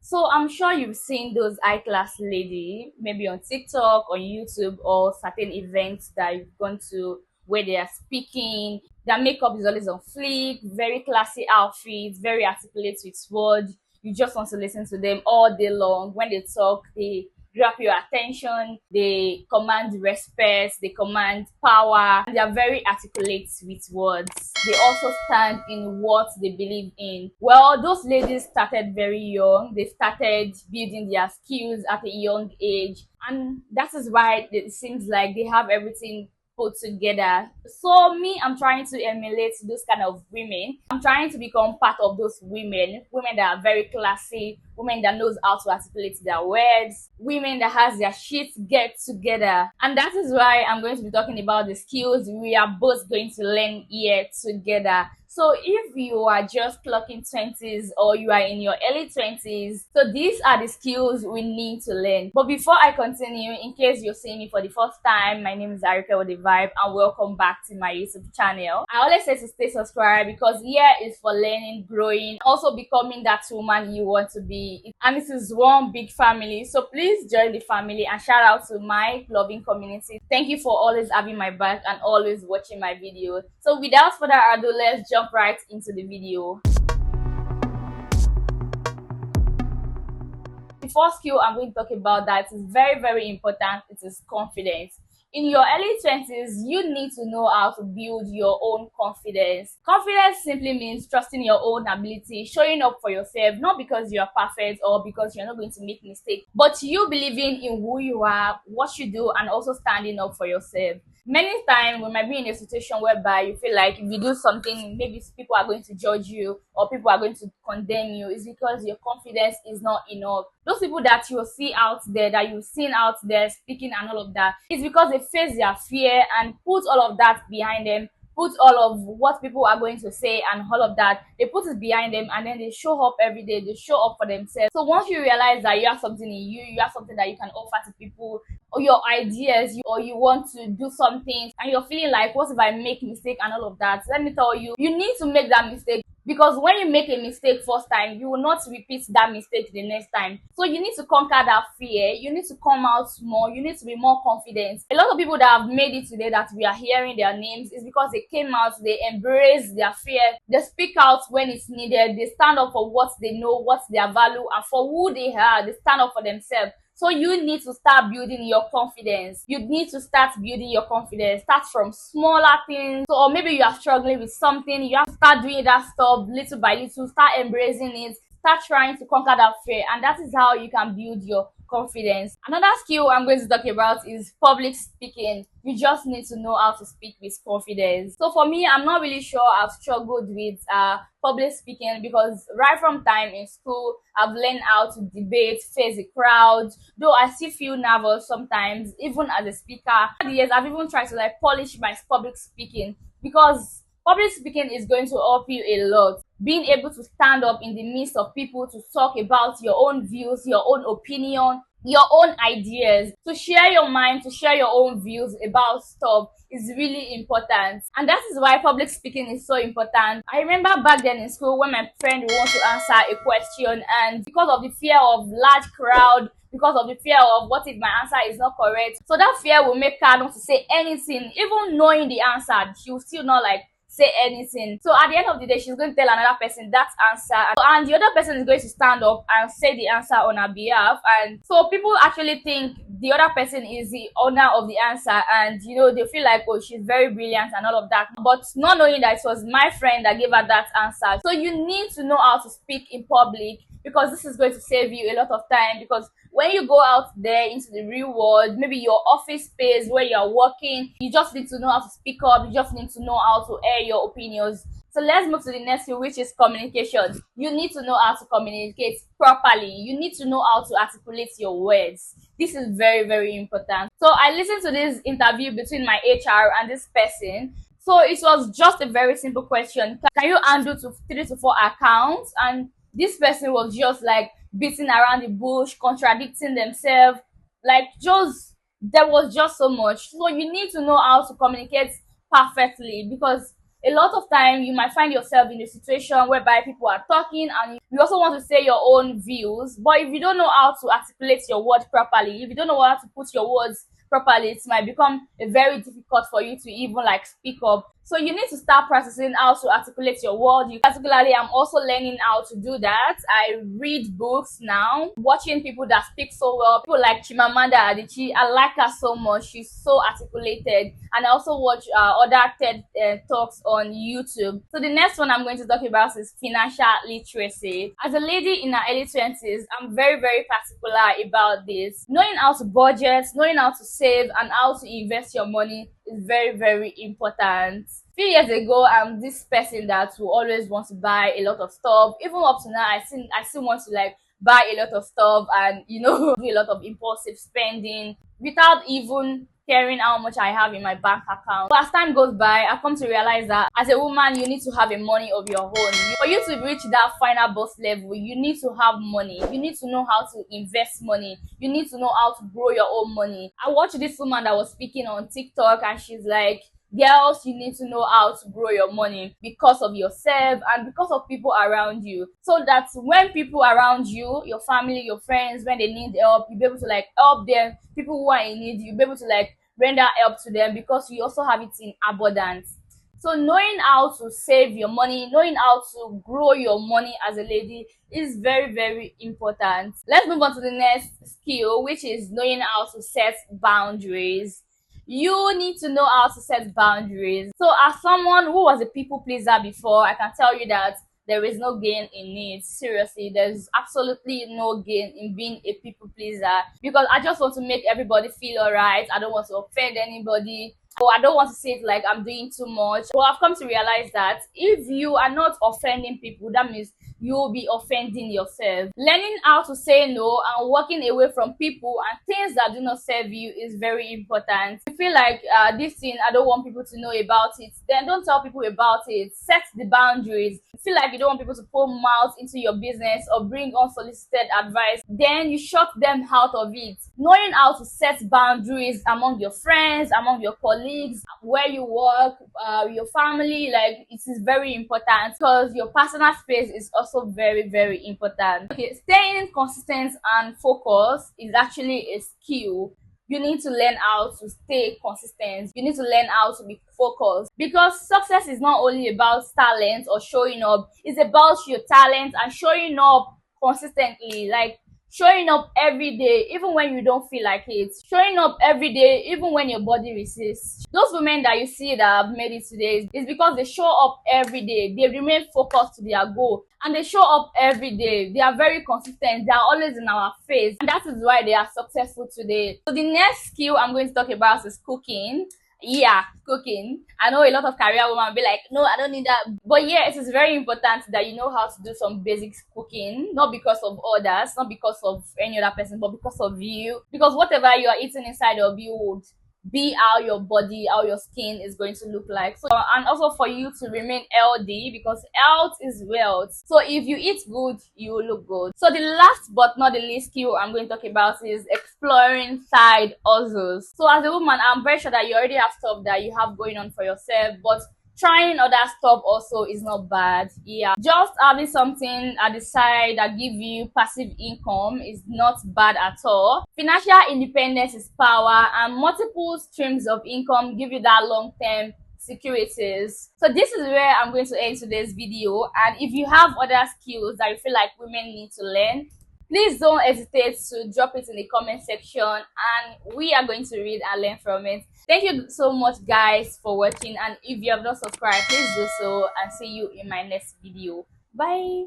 So I'm sure you've seen those high class lady, maybe on TikTok, on YouTube, or certain events that you've gone to where they are speaking. Their makeup is always on fleek, very classy outfits, very articulate with words. You just want to listen to them all day long. When they talk, they grab your attention, they command respect, they command power, and they are very articulate with words. They also stand in what they believe in. Well, those ladies started very young. They started building their skills at a young age, and that is why it seems like they have everything put together. So me, I'm trying to emulate those kind of women. I'm trying to become part of those women that are very classy, women that knows how to articulate their words, women that has their shit get together. And that is why I'm going to be talking about the skills we are both going to learn here together. So if you are just clocking 20s or you are in your early 20s, so these are the skills we need to learn. But before I continue, in case you're seeing me for the first time, my name is Arika with the Vibe and welcome back to my YouTube channel. I always say to stay subscribed because here is for learning, growing, also becoming that woman you want to be. And this is one big family, so please join the family and shout out to my loving community. Thank you for always having my back and always watching my videos. So without further ado, let's jump right into the video. The first skill I'm going to talk about that is very important. It is confidence. In your early 20s, you need to know how to build your own confidence. Confidence simply means trusting your own ability, showing up for yourself, not because you are perfect or because you're not going to make mistakes, but you believing in who you are, what you do, and also standing up for yourself. Many times we might be in a situation whereby you feel like if you do something, maybe people are going to judge you or people are going to condemn you. It's because your confidence is not enough. Those people that you see out there, that you've seen out there speaking and all of that, it's because they face their fear and put all of that behind them, put all of what people are going to say and all of that, they put it behind them, and then they show up every day, they show up for themselves. So once you realize that you have something in you, you have something that you can offer to people, or your ideas, or you want to do something and you're feeling like, what if I make mistake and all of that, let me tell you, you need to make that mistake, because when you make a mistake first time, you will not repeat that mistake the next time. So you need to conquer that fear, you need to come out more, you need to be more confident. A lot of people that have made it today, that we are hearing their names, is because they came out, they embrace their fear, they speak out when it's needed, they stand up for what they know, what's their value, and for who they are, they stand up for themselves. So you need to start building your confidence. You need to start building your confidence. Start from smaller things. So, or maybe you are struggling with something, you have to start doing that stuff little by little, start embracing it, start trying to conquer that fear, and that is how you can build your confidence. Another skill I'm going to talk about is public speaking. You just need to know how to speak with confidence. So for me, I'm not really sure I've struggled with public speaking, because right from time in school, I've learned how to debate, face a crowd, though I still feel nervous sometimes, even as a speaker. Over the years, I've even tried to like polish my public speaking, because public speaking is going to help you a lot. Being able to stand up in the midst of people to talk about your own views, your own opinion, your own ideas, to share your mind, to share your own views about stuff is really important. And that is why public speaking is so important. I remember back then in school when my friend would want to answer a question, and because of the fear of large crowd, because of the fear of what if my answer is not correct, so that fear will make her not to say anything. Even knowing the answer, she will still not like say anything. So at the end of the day, she's going to tell another person that answer, and the other person is going to stand up and say the answer on her behalf. And so people actually think the other person is the owner of the answer, and you know, they feel like, oh, she's very brilliant and all of that, but not knowing that it was my friend that gave her that answer. So you need to know how to speak in public, because this is going to save you a lot of time. Because when you go out there into the real world, maybe your office space where you're working, you just need to know how to speak up, you just need to know how to air your opinions. So let's move to the next skill, which is communication. You need to know how to communicate properly. You need to know how to articulate your words. This is very important. So I listened to this interview between my HR and this person. So it was just a very simple question. Can you handle 3 to 4 accounts? And this person was just like beating around the bush, contradicting themselves, like just there was just so much. So you need to know how to communicate perfectly, because a lot of time you might find yourself in a situation whereby people are talking and you also want to say your own views, but if you don't know how to articulate your word properly, if you don't know how to put your words properly, it might become very difficult for you to even like speak up. So you need to start practicing how to articulate your word. Particularly, I'm also learning how to do that. I read books now, watching people that speak so well. People like Chimamanda Adichie. I like her so much. She's so articulated. And I also watch other TED talks on YouTube. So the next one I'm going to talk about is financial literacy. As a lady in her early 20s, I'm very, very particular about this. Knowing how to budget, knowing how to save, and how to invest your money is very, very important. A few years ago, I'm this person that will always want to buy a lot of stuff. Even up to now, I still want to like buy a lot of stuff and do a lot of impulsive spending without even caring how much I have in my bank account. But as time goes by, I've come to realize that as a woman, you need to have a money of your own. For you to reach that final boss level, you need to have money. You need to know how to invest money. You need to know how to grow your own money. I watched this woman that was speaking on TikTok and she's like, girls, you need to know how to grow your money because of yourself and because of people around you, so that when people around you, your family, your friends, when they need help, you'll be able to like help them. People who are in need, you'll be able to like render help to them because you also have it in abundance. So knowing how to save your money, knowing how to grow your money as a lady is very, very important. Let's move on to the next skill, which is knowing how to set boundaries. You need to know how to set boundaries. So as someone who was a people pleaser before, I can tell you that there is no gain in it. Seriously, there's absolutely no gain in being a people pleaser because I just want to make everybody feel alright. I don't want to offend anybody. So I don't want to say it like I'm doing too much. But I've come to realize that if you are not offending people, that means you'll be offending yourself. Learning how to say no and walking away from people and things that do not serve you is very important. If you feel like this thing, I don't want people to know about it, then don't tell people about it. Set the boundaries. If you feel like you don't want people to pour mouth into your business or bring unsolicited advice, then you shut them out of it. Knowing how to set boundaries among your friends, among your colleagues, where you work, your family, like it is very important because your personal space is also very, very important. Okay, staying consistent and focused is actually a skill. You need to learn how to stay consistent. You need to learn how to be focused because success is not only about talent or showing up. It's about your talent and showing up consistently. Like showing up every day even when you don't feel like it, showing up every day even when your body resists. Those women that you see that have made it today is because they show up every day, they remain focused to their goal, and they show up every day. They are very consistent, they are always in our face, and that is why they are successful today. So the next skill I'm going to talk about is cooking. Yeah, cooking. I know a lot of career women will be like, no, I don't need that. But yeah, it is very important that you know how to do some basic cooking, not because of others, not because of any other person, but because of you. Because whatever you are eating inside of you would be how your body, how your skin is going to look like. So, and also for you to remain healthy, because health is wealth. So if you eat good, you will look good. So the last but not the least skill I'm going to talk about is exploring side hustles. So as a woman, I'm very sure that you already have stuff that you have going on for yourself, but trying other stuff also is not bad. Yeah, just having something at the side that give you passive income is not bad at all. Financial independence is power, and multiple streams of income give you that long-term securities. So this is where I'm going to end today's video, and if you have other skills that you feel like women need to learn, please don't hesitate to drop it in the comment section and we are going to read and learn from it. Thank you so much guys for watching, and if you have not subscribed, please do so, and see you in my next video. Bye.